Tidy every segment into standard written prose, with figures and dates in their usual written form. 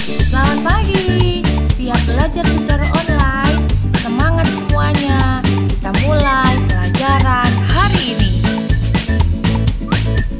Selamat pagi, siap belajar secara online? Semangat semuanya, kita mulai pelajaran hari ini.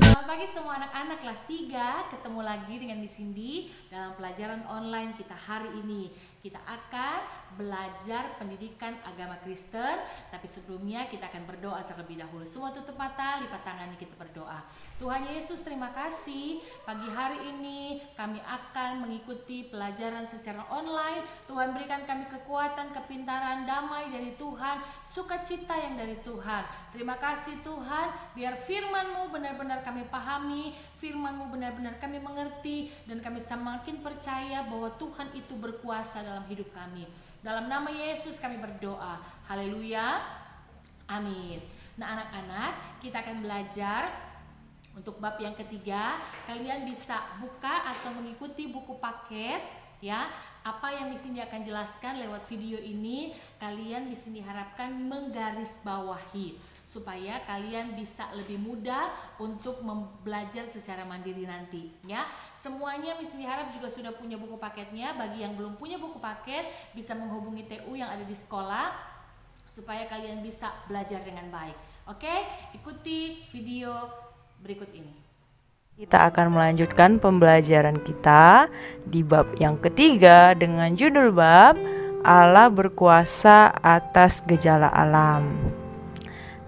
Selamat pagi semua anak-anak kelas 3, ketemu lagi dengan Miss Cindy dalam pelajaran online kita hari ini. Kita akan belajar pendidikan agama Kristen, tapi sebelumnya kita akan berdoa terlebih dahulu. Semua tutup mata, lipat tangannya, kita berdoa. Tuhan Yesus, terima kasih pagi hari ini kami akan mengikuti pelajaran secara online. Tuhan berikan kami kekuatan, kepintaran, damai dari Tuhan, sukacita yang dari Tuhan. Terima kasih Tuhan, biar firman-Mu benar-benar kami pahami, firman-Mu benar-benar kami mengerti, dan kami semakin percaya bahwa Tuhan itu berkuasa dalam hidup kami. Dalam nama Yesus kami berdoa. Haleluya. Amin. Nah anak-anak, kita akan belajar untuk bab yang ketiga. Kalian bisa buka atau mengikuti buku paket ya. Apa yang di sini akan jelaskan lewat video ini, kalian di sini diharapkan menggarisbawahi supaya kalian bisa lebih mudah untuk belajar secara mandiri nanti ya. Semuanya Miss Cindy harap juga sudah punya buku paketnya. Bagi yang belum punya buku paket, bisa menghubungi TU yang ada di sekolah supaya kalian bisa belajar dengan baik. Oke, ikuti video berikut ini. Kita akan melanjutkan pembelajaran kita di bab yang ketiga dengan judul bab Allah berkuasa atas gejala alam.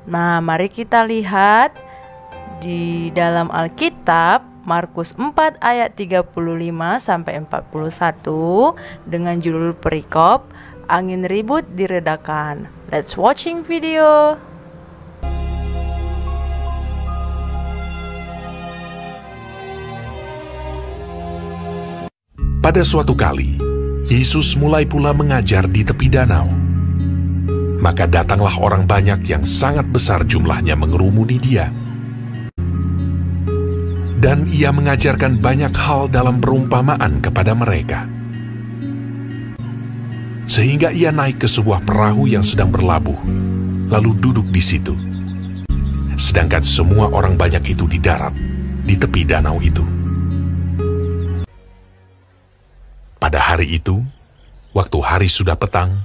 Nah, mari kita lihat di dalam Alkitab Markus 4 ayat 35 sampai 41 dengan judul perikop Angin Ribut Diredakan. Let's watching video. Pada suatu kali, Yesus mulai pula mengajar di tepi danau. Maka datanglah orang banyak yang sangat besar jumlahnya mengerumuni dia. Dan ia mengajarkan banyak hal dalam perumpamaan kepada mereka. Sehingga ia naik ke sebuah perahu yang sedang berlabuh, lalu duduk di situ. Sedangkan semua orang banyak itu di darat, di tepi danau itu. Pada hari itu, waktu hari sudah petang,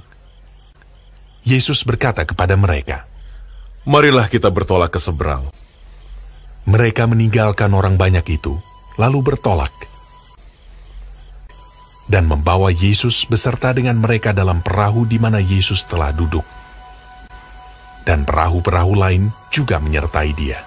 Yesus berkata kepada mereka, "Marilah kita bertolak ke seberang." Mereka meninggalkan orang banyak itu, lalu bertolak. Dan membawa Yesus beserta dengan mereka dalam perahu di mana Yesus telah duduk. Dan perahu-perahu lain juga menyertai dia.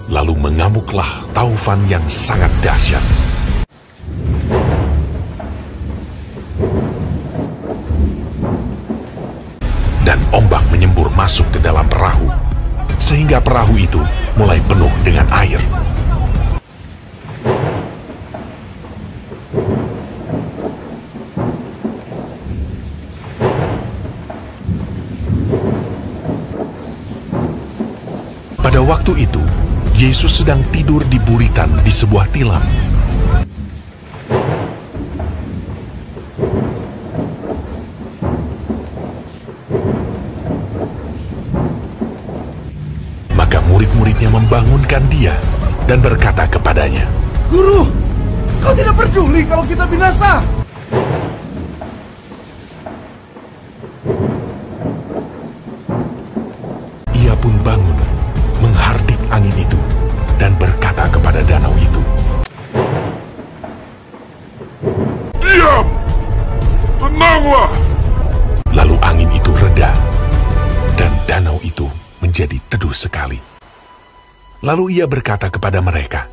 Lalu mengamuklah taufan yang sangat dahsyat. Dan ombak menyembur masuk ke dalam perahu, sehingga perahu itu mulai penuh dengan air. Pada waktu itu, Yesus sedang tidur di buritan di sebuah tilam. Maka murid-muridnya membangunkan dia dan berkata kepadanya, "Guru, kau tidak peduli kalau kita binasa?" Ia pun bangun, menghardik angin itu, dan berkata kepada danau itu, "Diam! Tenanglah!" Lalu angin itu reda, dan danau itu menjadi teduh sekali. Lalu ia berkata kepada mereka,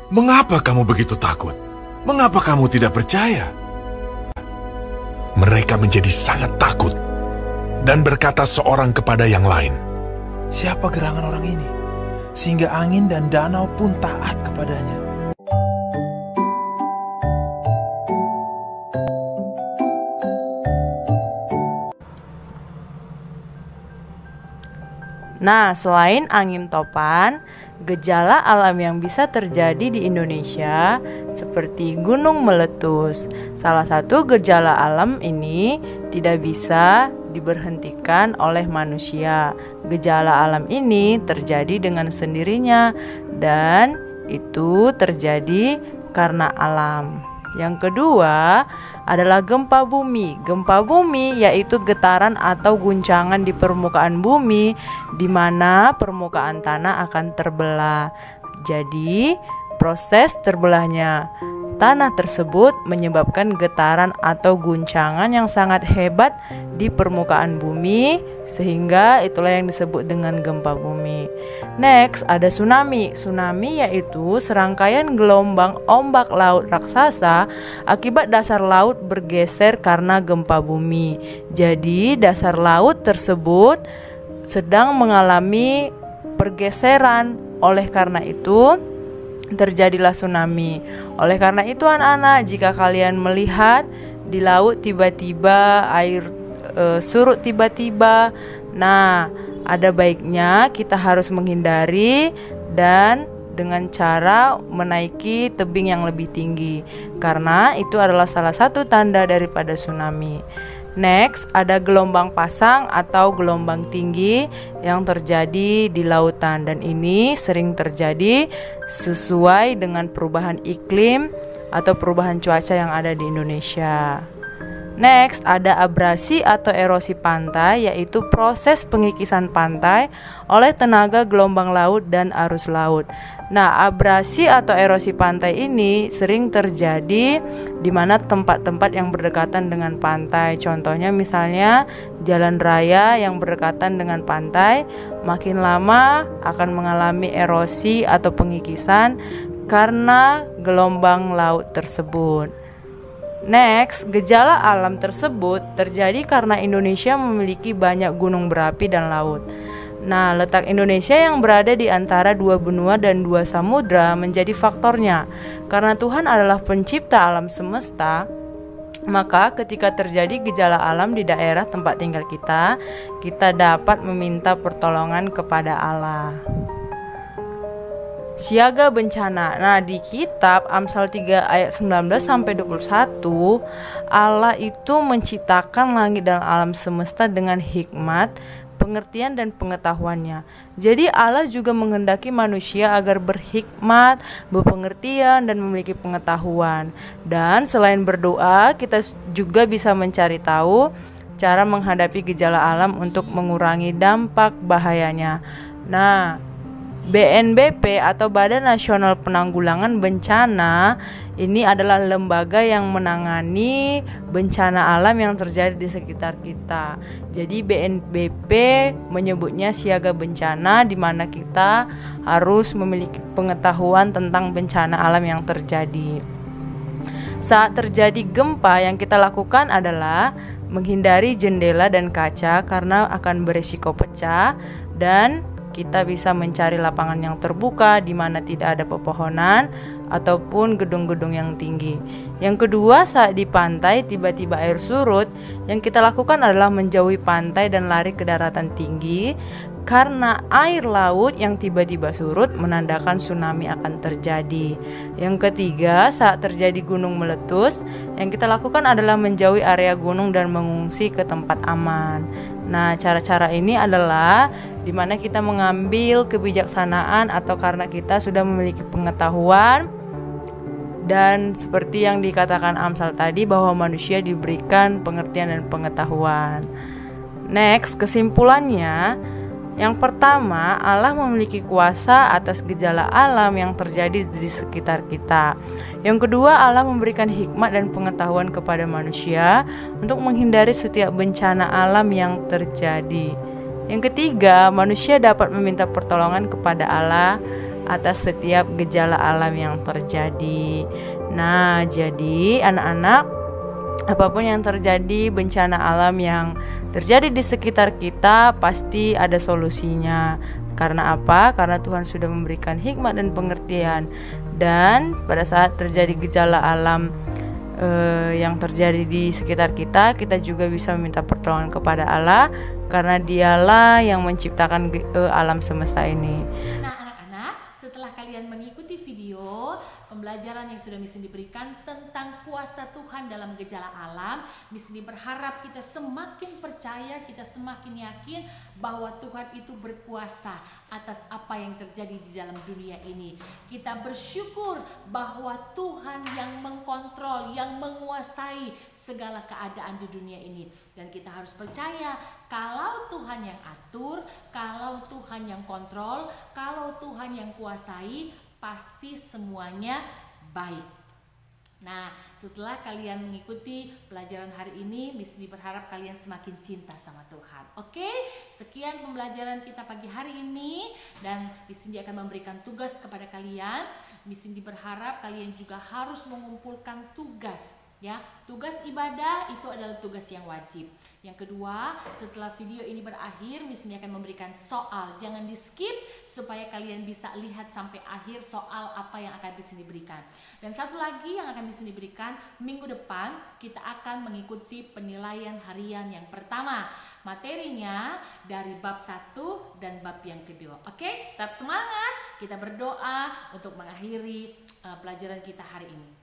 "Mengapa kamu begitu takut? Mengapa kamu tidak percaya?" Mereka menjadi sangat takut, dan berkata seorang kepada yang lain, Siapa gerangan orang ini, sehingga angin dan danau pun taat kepadanya? Nah, selain angin topan, gejala alam yang bisa terjadi di Indonesia seperti gunung meletus. Salah satu gejala alam ini tidak bisa diberhentikan oleh manusia. Gejala alam ini terjadi dengan sendirinya dan itu terjadi karena alam. Yang kedua adalah gempa bumi. Gempa bumi yaitu getaran atau guncangan di permukaan bumi di mana permukaan tanah akan terbelah. Jadi, proses terbelahnya tanah tersebut menyebabkan getaran atau guncangan yang sangat hebat di permukaan bumi, sehingga itulah yang disebut dengan gempa bumi. Next, ada tsunami. Tsunami yaitu serangkaian gelombang ombak laut raksasa akibat dasar laut bergeser karena gempa bumi. Jadi, dasar laut tersebut sedang mengalami pergeseran. Oleh karena itu, terjadilah tsunami. Oleh karena itu anak-anak, jika kalian melihat di laut tiba-tiba air surut tiba-tiba, nah ada baiknya kita harus menghindari dan dengan cara menaiki tebing yang lebih tinggi, karena itu adalah salah satu tanda daripada tsunami. Next, ada gelombang pasang atau gelombang tinggi yang terjadi di lautan, dan ini sering terjadi sesuai dengan perubahan iklim atau perubahan cuaca yang ada di Indonesia. Next, ada abrasi atau erosi pantai, yaitu proses pengikisan pantai oleh tenaga gelombang laut dan arus laut. Nah, abrasi atau erosi pantai ini sering terjadi di mana tempat-tempat yang berdekatan dengan pantai. Contohnya misalnya jalan raya yang berdekatan dengan pantai, makin lama akan mengalami erosi atau pengikisan karena gelombang laut tersebut. Next, gejala alam tersebut terjadi karena Indonesia memiliki banyak gunung berapi dan laut. Nah, letak Indonesia yang berada di antara dua benua dan dua samudra menjadi faktornya. Karena Tuhan adalah pencipta alam semesta, maka ketika terjadi gejala alam di daerah tempat tinggal kita dapat meminta pertolongan kepada Allah. Siaga bencana. Nah, di kitab Amsal 3 ayat 19 sampai 21, Allah itu menciptakan langit dan alam semesta dengan hikmat, pengertian dan pengetahuannya. Jadi Allah juga menghendaki manusia agar berhikmat, berpengertian dan memiliki pengetahuan. Dan selain berdoa, kita juga bisa mencari tahu cara menghadapi gejala alam untuk mengurangi dampak bahayanya. Nah, BNPB atau Badan Nasional Penanggulangan Bencana ini adalah lembaga yang menangani bencana alam yang terjadi di sekitar kita. Jadi BNPB menyebutnya siaga bencana, di mana kita harus memiliki pengetahuan tentang bencana alam yang terjadi. Saat terjadi gempa, yang kita lakukan adalah menghindari jendela dan kaca karena akan berisiko pecah, dan kita bisa mencari lapangan yang terbuka di mana tidak ada pepohonan ataupun gedung-gedung yang tinggi. Yang kedua, saat di pantai tiba-tiba air surut, yang kita lakukan adalah menjauhi pantai dan lari ke daratan tinggi, karena air laut yang tiba-tiba surut menandakan tsunami akan terjadi. Yang ketiga, saat terjadi gunung meletus, yang kita lakukan adalah menjauhi area gunung dan mengungsi ke tempat aman. Nah, cara-cara ini adalah di mana kita mengambil kebijaksanaan atau karena kita sudah memiliki pengetahuan, dan seperti yang dikatakan Amsal tadi bahwa manusia diberikan pengertian dan pengetahuan. Next, kesimpulannya, yang pertama, Allah memiliki kuasa atas gejala alam yang terjadi di sekitar kita. Yang kedua, Allah memberikan hikmat dan pengetahuan kepada manusia untuk menghindari setiap bencana alam yang terjadi. Yang ketiga, manusia dapat meminta pertolongan kepada Allah atas setiap gejala alam yang terjadi. Nah, jadi anak-anak, apapun yang terjadi, bencana alam yang terjadi di sekitar kita pasti ada solusinya. Karena apa? Karena Tuhan sudah memberikan hikmat dan pengertian. Dan pada saat terjadi gejala alam yang terjadi di sekitar kita, kita juga bisa meminta pertolongan kepada Allah karena Dialah yang menciptakan alam semesta ini. Nah, anak-anak, setelah kalian mengikuti video pembelajaran yang sudah Miss Cindy berikan tentang kuasa Tuhan dalam gejala alam, Miss Cindy berharap kita semakin percaya, kita semakin yakin bahwa Tuhan itu berkuasa atas apa yang terjadi di dalam dunia ini. Kita bersyukur bahwa Tuhan yang mengkontrol, yang menguasai segala keadaan di dunia ini. Dan kita harus percaya kalau Tuhan yang atur, kalau Tuhan yang kontrol, kalau Tuhan yang kuasai, pasti semuanya baik. Nah, setelah kalian mengikuti pelajaran hari ini, Miss Cindy berharap kalian semakin cinta sama Tuhan. Oke, sekian pembelajaran kita pagi hari ini, dan Miss Cindy akan memberikan tugas kepada kalian. Miss Cindy berharap kalian juga harus mengumpulkan tugas. Ya, tugas ibadah itu adalah tugas yang wajib. Yang kedua, setelah video ini berakhir, Miss Cindy akan memberikan soal. Jangan di skip supaya kalian bisa lihat sampai akhir soal apa yang akan Miss Cindy berikan. Dan satu lagi yang akan Miss Cindy berikan, minggu depan kita akan mengikuti penilaian harian yang pertama. Materinya dari bab 1 dan bab yang kedua. Oke, tetap semangat. Kita berdoa untuk mengakhiri pelajaran kita hari ini.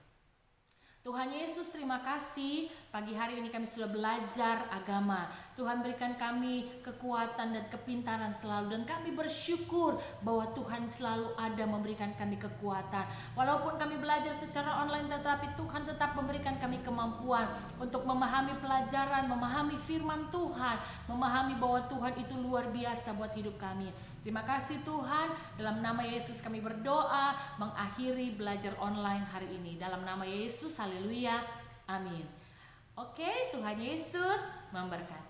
Tuhan Yesus, terima kasih pagi hari ini kami sudah belajar agama. Tuhan berikan kami kekuatan dan kepintaran selalu, dan kami bersyukur bahwa Tuhan selalu ada memberikan kami kekuatan. Walaupun kami belajar secara online, tetapi Tuhan tetap memberikan kami kemampuan untuk memahami pelajaran, memahami firman Tuhan, memahami bahwa Tuhan itu luar biasa buat hidup kami. Terima kasih Tuhan, dalam nama Yesus kami berdoa mengakhiri belajar online hari ini. Dalam nama Yesus, haleluya, amin. Oke, Tuhan Yesus memberkati.